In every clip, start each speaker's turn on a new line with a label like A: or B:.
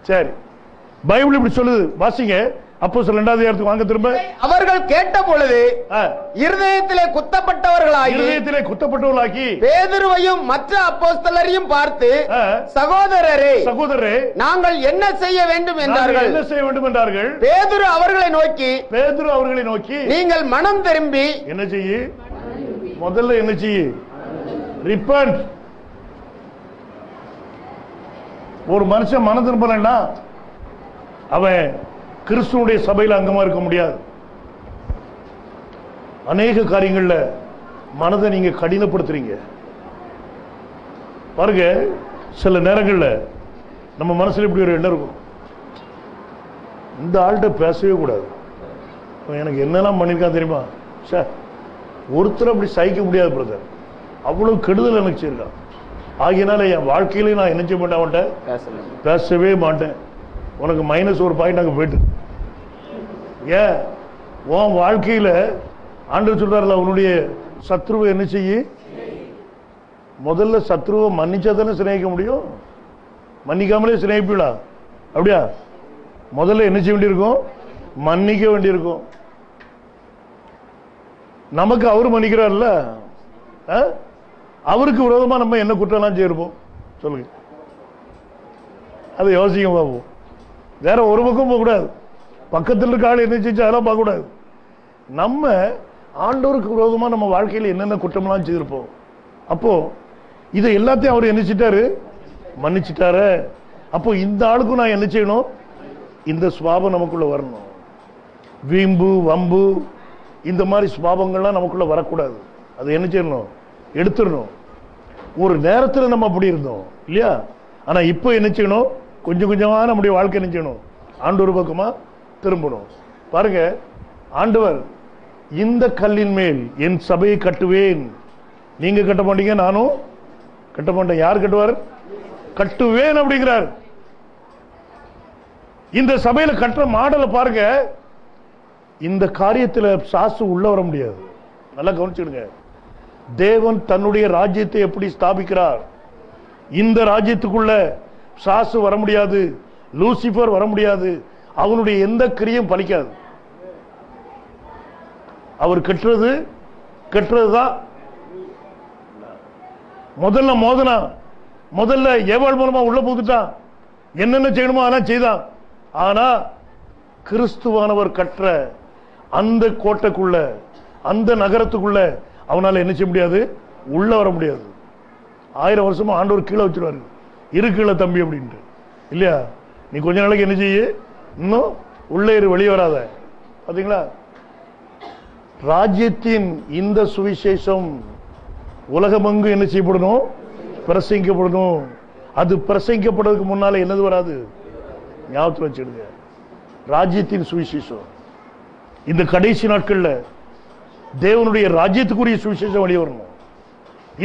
A: சரி, பைபிள் இப்படி சொல்லுது, வாசிங்க. அப்போஸ்தலர் 2ஆம் அதிகாரத்துக்கு வாங்க திரும்ப.
B: அவர்கள் கேட்ட பொழுது இருதயத்திலே குத்தப்பட்டவர்களாகி பேதுருவையும் மற்ற அப்போஸ்தலரையும் பார்த்து, சகோதரரே நாங்கள் என்ன செய்ய வேண்டும் என்றார்கள். பேதுரு அவர்களை நோக்கி நீங்கள் மனம் திரும்பி
A: என்ன செய்ய? முதல்ல என்ன செய்ய? ரிப்பன்ட். ஒரு மனுஷன் மனம் திரும்பலன்னா அவன் கிறிஸ்துவனுடைய சபையில் அங்கமா இருக்க முடியாது. அநேக காரியங்கள்ல மனதை நீங்க கடினப்படுத்துறீங்க பாருங்க. சில நேரங்கள்ல நம்ம மனசுல இப்படி ஒரு எண்ணம் இருக்கும், இந்த ஆள்கிட்ட பேசவே கூடாது, எனக்கு என்னெல்லாம் பண்ணிருக்கான் தெரியுமா, ஒருத்தர் அப்படி சகிக்க முடியாது பிரதர், அவ்வளவு கெடுதல் எனக்கு செய்யிருக்கான், ஆகியனால என் வாழ்க்கையில நான் என்ன செய்ய மாட்டேன், அவன்கிட்ட பேசவே மாட்டேன். உனக்கு -1 பாயிண்ட் அங்க போயிட்டு. ஏன் உன் வாழ்க்கையில ஆண்டவர் சொல்றாருல, உன்னுடைய சத்ருவை என்ன செய்ய? முதல்ல சத்ருவை மன்னிச்சா தானே சிநேகிக்க முடியும். மன்னிக்காமலே சிநேகிப்பீங்களா? அப்படியா? முதல்ல என்ன செய்ய வேண்டியிருக்கும்? மன்னிக்க வேண்டியிருக்கும். நமக்கு அவரு மன்னிக்கிறார்ல, அவருக்கு விரோதமா நம்ம என்ன குற்றம்லாம் செய்யிருப்போம் சொல்லுங்க. அதை யோசிக்க பார்ப்போம். வேற ஒரு பக்கம் போகக்கூடாது, பக்கத்தில் இருக்க ஆள் என்ன செஞ்சு அதெல்லாம் பார்க்கக்கூடாது. நம்ம ஆண்டவருக்கு விரோதமா நம்ம வாழ்க்கையில் என்னென்ன குற்றம்லாம் செய்திருப்போம். அப்போ இதை எல்லாத்தையும் அவர் என்ன செஞ்சிட்டாரு? மன்னிச்சிட்டாரு. அப்போ இந்த ஆளுக்கும் நான் என்ன செய்யணும்? இந்த சுபாவம் நமக்குள்ள வரணும். வீம்பு வம்பு இந்த மாதிரி சுபாவங்கள்லாம் நமக்குள்ள வரக்கூடாது. அது என்ன செய்யணும்? எடுத்துடணும். ஒரு நேரத்தில் நம்ம அப்படி இருந்தோம் இல்லையா? ஆனா இப்போ என்ன செய்யணும்? கொஞ்சம் கொஞ்சமா நம்முடைய வாழ்க்கை என்ன செய்யணும்? ஆண்டவர் பக்கமா திரும்பணும். பாருங்க, ஆண்டவர் இந்த கல்லின் மேல் என் சபையை கட்டுவேன். நீங்க கட்ட மாட்டீங்க, நானும் கட்ட மாட்டேன். யார் கட்டுவார்? கட்டுவேன் அப்படிங்கிறார். இந்த சபையில கட்டுற மாடலை பாருங்க. இந்த காரியத்தில் சாசு உள்ள வர முடியாது. நல்லா கவனிச்சுடுங்க. தேவன் தன்னுடைய ராஜ்யத்தை எப்படி ஸ்தாபிக்கிறார், இந்த ராஜ்யத்துக்குள்ள சாசு வர முடியாது, லூசிபர் வர முடியாது, அவனுடைய எந்த கிரியும் பலிக்காது. அவர் கெட்டுறதுதான். முதல்ல ஏவாள் மூலமா உள்ள போட்டுட்டான், என்னென்ன செய்யணுமோ அதெல்லாம் செய்தான். ஆனா கிறிஸ்துவானவர் கற்ற அந்த கோட்டைக்குள்ள, அந்த நகரத்துக்குள்ள அவனால என்ன செய்ய முடியாது? உள்ள வர முடியாது. 1000 வருஷமா ஆண்டவர் கீழே வச்சிருவாரு, இரு கீழே தம்பி அப்படின்ட்டு இல்லையா? நீ கொஞ்ச நாளைக்கு என்ன செய்ய, இன்னும் உள்ளே வெளியே வராத. பாத்தீங்களா? ராஜ்யத்தின் இந்த சுவிசேஷம் உலகமெங்கு என்ன செய்யப்படணும்? பிரசங்கிக்கப்படணும். அது பிரசங்கிக்கப்படுறதுக்கு முன்னால என்னது வராது? ஞாபகத்தில் வச்சிடுங்க. ராஜ்யத்தின் சுவிசேஷம் இந்த கடைசி நாட்கள்ல தேவனுடைய ராஜ்யத்துக்குரிய சுவிசேஷம் வெளியே வரணும்.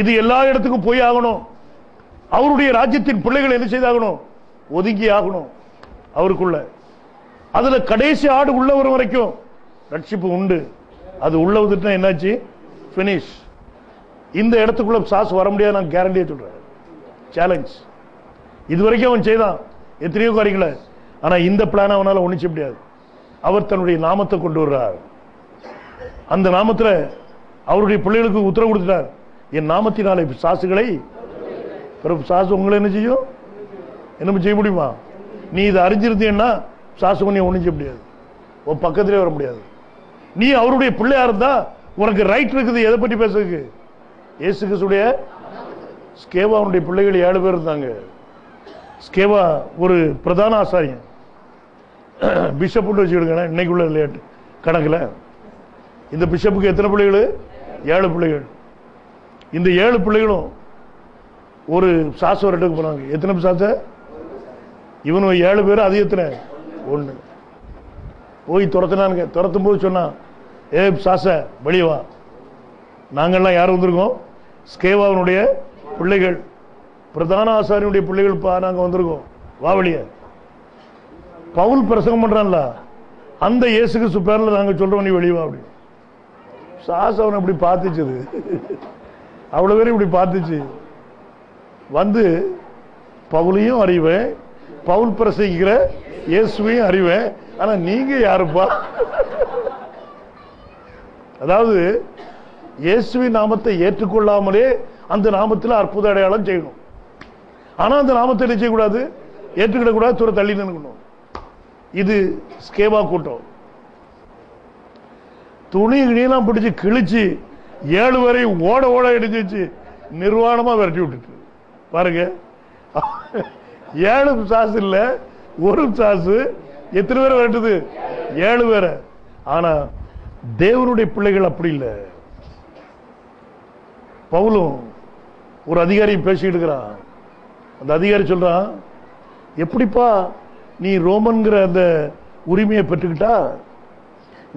A: இது எல்லா இடத்துக்கும் போய் ஆகணும். அவருடைய ராஜ்யத்தின் பிள்ளைகள் என்ன செய்தாகணும்? ஒதுங்கி ஆகணும் அவருக்குள்ள. அதுல கடைசி ஆடு உள்ள வரும் வரைக்கும் ரட்சிப்பு உண்டு. அது உள்ள வந்துட்டா என்னாச்சு? பினிஷ். இந்த இடத்துக்குள்ள சாஸ் வர முடியாது, நான் கேரண்டியா சொல்றேன். சேலஞ்ச். இதுவரைக்கும் அவன் செய்தான் எத்தனையோ காரியங்களை, ஆனா இந்த பிளான் அவனால ஒண்ணு செய்ய முடியாது. அவர் தன்னுடைய நாமத்தை கொண்டு வர்றார். அந்த நாமத்துல அவருடைய பிள்ளைகளுக்கு உத்தரவு கொடுத்துட்டார், என் நாமத்தினாலே சாசுகளை சாசு உங்களை என்ன செய்யும்? என்ன செய்ய முடியுமா? நீ இதை அறிஞ்சிருந்தீங்கன்னா சாசு பண்ணி ஒண்ணும் செய்ய முடியாது, உன் பக்கத்திலே வர முடியாது. நீ அவருடைய பிள்ளையா இருந்தா உனக்கு ரைட் இருக்குது எதை பற்றி பேசுறதுக்கு. இயேசு கிறிஸ்துடைய ஸ்கேவாவுடைய பிள்ளைகள் 7 பேர் இருந்தாங்க. ஸ்கேவா ஒரு பிரதான ஆசாரியன், பிஷப் வச்சுக்கிடுங்க இன்னைக்குள்ள விளையாட்டு கணக்கில். இந்த பிஷப்புக்கு எத்தனை பிள்ளைகள்? 7 பிள்ளைகள். இந்த 7 பிள்ளைகளும் ஒரு சாச வரட்டுக்கு போனாங்க. எத்தனை சாச? இவனு 7 பேர், அது எத்தனை? 1. போய் துரத்தினானுங்க. துரத்தும் போது சொன்னா, ஏ சாச வெளியே வா, நாங்கள்லாம் யார் வந்திருக்கோம்? ஸ்கேவாவினுடைய பிள்ளைகள், பிரதான ஆசாரியனுடைய பிள்ளைகள், நாங்க வந்திருக்கோம், வா வெளியே. பவுல் பிரசங்கம் பண்றான்ல, அந்த இயேசு கிறிஸ்து பேர்ல நாங்க சொல்றோம், நீ வெளியே வா அப்படி. சாச அவனை இப்படி பார்த்துச்சு, அவ்வளவு பேரும் இப்படி பார்த்துச்சு. வந்து பவுலையும் அறிவேன், பவுல் பிரசங்கிக்கிற இயேசுவையும் அறிவேன், ஆனா நீங்க யாருப்பா? அதாவது இயேசுவின் நாமத்தை ஏற்றுக்கொள்ளாமலே அந்த நாமத்தில் அற்புத அடையாளம் செய்யணும். ஆனா அந்த நாமத்தை என்ன செய்யக்கூடாது? ஏற்றுக்கிட கூடாது, தூர தள்ளி நிற்கணும். இது ஸ்கேவா கூட்டம். துணி கிணியெல்லாம் பிடிச்சி கிழிச்சு 7 வரை ஓட ஓட எடுத்து நிர்வாணமா விரட்டி விட்டுட்டு பாருங்க. 7 சாசு இல்ல, 1 சாசு. எத்தனை பேரை விரட்டுது? 7 பேரை. ஆனா தேவனுடைய பிள்ளைகள் அப்படி இல்லை. பவுலும் ஒரு அதிகாரி பேசிட்டு இருக்கிறான். அந்த அதிகாரி சொல்றான், எப்படிப்பா நீ ரோமன்கிற அந்த உரிமையை பெற்றுக்கிட்டா?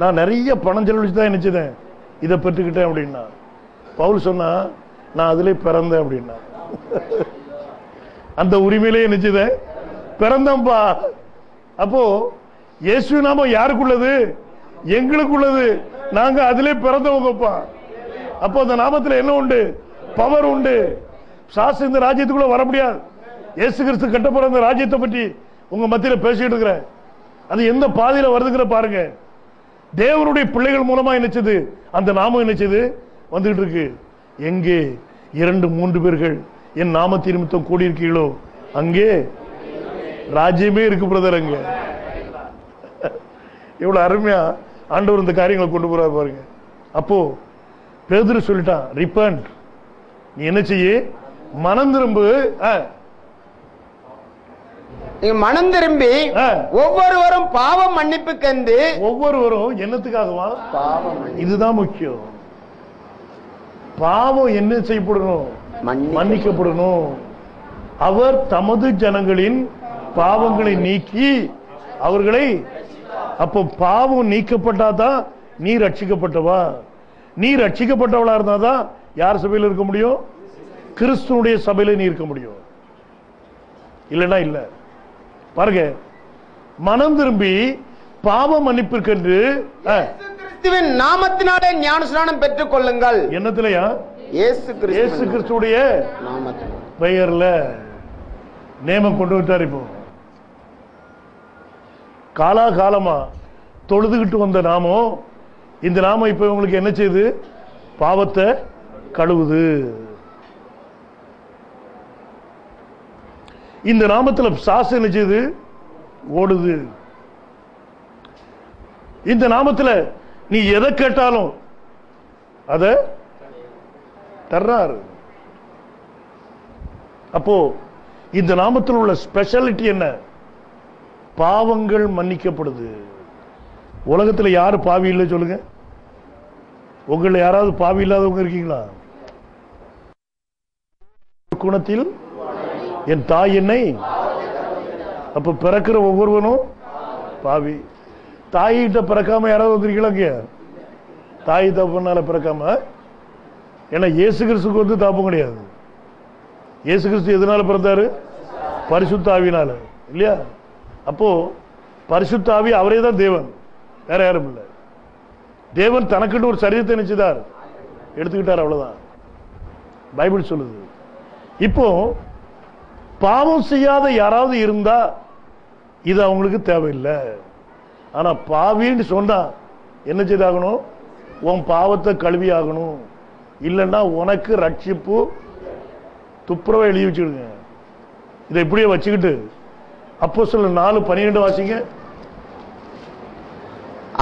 A: நான் நிறைய பணம் செலவழிச்சு தான் நினைச்சதேன், இதை பெற்றுக்கிட்டேன் அப்படின்னா. பவுல் சொன்னா, நான் அதிலே பிறந்தேன் அப்படின்னா. அந்த உரிமையிலே நினைச்சதேன், பிறந்தம்பா. அப்போ இயேசு நாமம் யாருக்குள்ளது? எங்களுக்குள்ளது. நாங்க அதிலே பிறந்தவங்கப்பா. அப்போ அந்த நாமத்தில் என்ன உண்டு? பவர் உண்டு. சாசு இந்த ராஜ்யத்துக்குள்ள வர முடியாது. இயேசு கிறிஸ்து கட்டப்படுற அந்த ராஜ்யத்தை பற்றி உங்க மத்தியில பேசிட்டு இருக்கிறேன். அது எந்த பாதையில வருதுங்கிற பாருங்க. தேவனுடைய பிள்ளைகள் மூலமா என்னச்சது? அந்த நாமம் என்னச்சது? வந்துட்டு இருக்கு. எங்கே 2-3 பேர்கள் என் நாமத்தின் நிமித்தம் கூடியிருக்கீங்களோ அங்கே ராஜ்யமே இருக்கு பிரதர். அங்க எவ்வளவு அருமையா ஆண்டவர் இந்த காரியங்களை கொண்டு போறாரு பாருங்க. அப்போ பேதுரு சொல்லிட்டான், ரிப்பன்ட், நீ என்ன செய்ய? மனம் திரும்பு.
B: மனம் திரும்பி ஒவ்வொருவரும் பாவம் மன்னிப்பு கண்டு.
A: ஒவ்வொருவரும் என்னத்துக்காகவா? பாவம். இதுதான் முக்கியம். பாவம் என்ன செய்யப்படணும்? மன்னிக்கப்படணும். அவர் தமது ஜனங்களின் பாவங்களை நீக்கி அவர்களை. அப்போ பாவம் நீக்கப்பட்டாதான் நீ ரட்சிக்கப்பட்டவா. நீ ரட்சிக்கப்பட்டவளா இருந்தாதான் யார் சபையில் இருக்க முடியும்? கிறிஸ்துவனுடைய சபையில நீ இருக்க முடியும். இல்லைன்னா இல்ல. பாருங்க, மனம் திரும்பி பாவ மன்னிப்பிற்கென்று
B: கிறிஸ்துவின் நாமத்தினாலே ஞானஸ்நானம் பெற்றுக் கொள்ளுங்கள்.
A: என்னத்திலையா? இயேசு கிறிஸ்துடைய பெயர்ல நேமம் கொண்டு விட்டார். இப்போ காலாகாலமா தொழுதுகிட்டு வந்த நாமம், இந்த நாமம் இப்ப உங்களுக்கு என்ன செய்யுது? பாவத்தை கழுவுது. இந்த நாமத்தில் சாசு என்ன செய்யுது? ஓடுது. இந்த நாமத்தில் நீ எதை கேட்டாலும் அத தர்றாரு. அப்போ இந்த நாமத்தில் உள்ள ஸ்பெஷாலிட்டி என்ன? பாவங்கள் மன்னிக்கப்படுது. உலகத்தில் யாரு பாவி இல்லை சொல்லுங்க? உங்களை யாராவது பாவி இல்லாதவங்க இருக்கீங்களா? குணத்தில் என் தாய் என்னை. அப்ப பிறக்கிற ஒவ்வொருவனும் பாவி. தாயிட்ட பிறக்காம யாராவது வந்திருக்கீங்களா? தாய் தப்புனால பிறக்காம. ஏன்னா இயேசு கிறிஸ்துக்கு வந்து தாப்பம் கிடையாது. இயேசு கிறிஸ்து எதனால பிறந்தாரு? பரிசுத்த ஆவியினால, இல்லையா? அப்போ பரிசுத்த ஆவி அவரே தான் தேவன், வேற யாரும் இல்லை. தேவன் தனக்குன்னு ஒரு சரீரத்தை நினைச்சுதார், எடுத்துக்கிட்டார், அவ்வளவுதான் பைபிள் சொல்லுது. இப்போ பாவம் செய்யாத யாராவது இருந்தா இது அவங்களுக்கு தேவையில்லை. ஆனா பாவின்னு சொன்னா என்ன செய்தாகணும்? உன் பாவத்தை கழுவி ஆகணும். இல்லைன்னா உனக்கு ரட்சிப்பு துப்புரவை எழுதி வச்சுடுங்க. இதை இப்படியே வச்சுக்கிட்டு அப்போஸ்தலர் 4:12 வாசிங்க.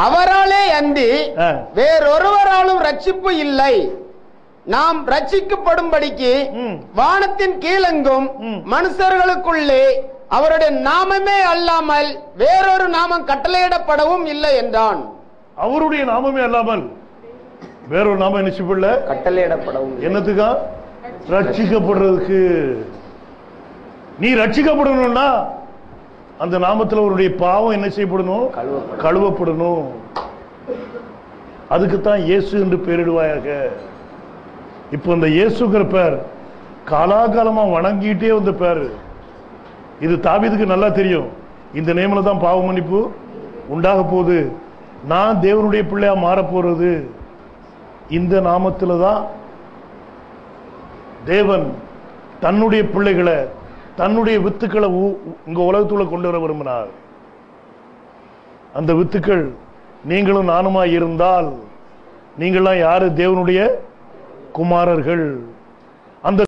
B: அவராலே அன்றி வேறொருவராலும் ரட்சிப்பு இல்லை. நாம் ரட்சிக்கப்படும்படிக்கு வானத்தின் கீழெங்கும் மனுஷர்களுக்குள்ளே அவருடைய நாமமே அல்லாமல் வேறொரு நாமம் கட்டளையிடப்படவும் இல்லை என்றான்.
A: அவருடைய நாமமே அல்லாமல் வேறொரு நாமம் என்ன செய்யப்படல?
B: கட்டளையிடப்படவும்.
A: என்னத்துக்கா? ரட்சிக்கப்படுறதுக்கு. நீ ரட்சிக்கப்படணும்னா அந்த நாமத்தில் அவருடைய பாவம் என்ன செய்யப்படணும்? கழுவப்படணும். அதுக்குத்தான் இயேசு என்று பெயரிடுவாயாக. இப்ப இந்த இயேசுங்கிற பேர் காலாகாலமா வணங்கிட்டே வந்த பேரு. இது தாவீதுக்கு நல்லா தெரியும். இந்த நேமில் தான் பாவ மன்னிப்பு உண்டாக போகுது. நான் தேவனுடைய பிள்ளையா மாற போறது இந்த நாமத்தில் தான். தேவன் தன்னுடைய பிள்ளைகளை தன்னுடைய வித்துக்களை உங்க உலகத்துக்குள்ள கொண்டு வர விரும்பினார். அந்த வித்துக்கள் நீங்களும் நானுமா இருந்தால் நீங்கள்லாம் யாரு? தேவனுடைய குமாரர்கள். அந்த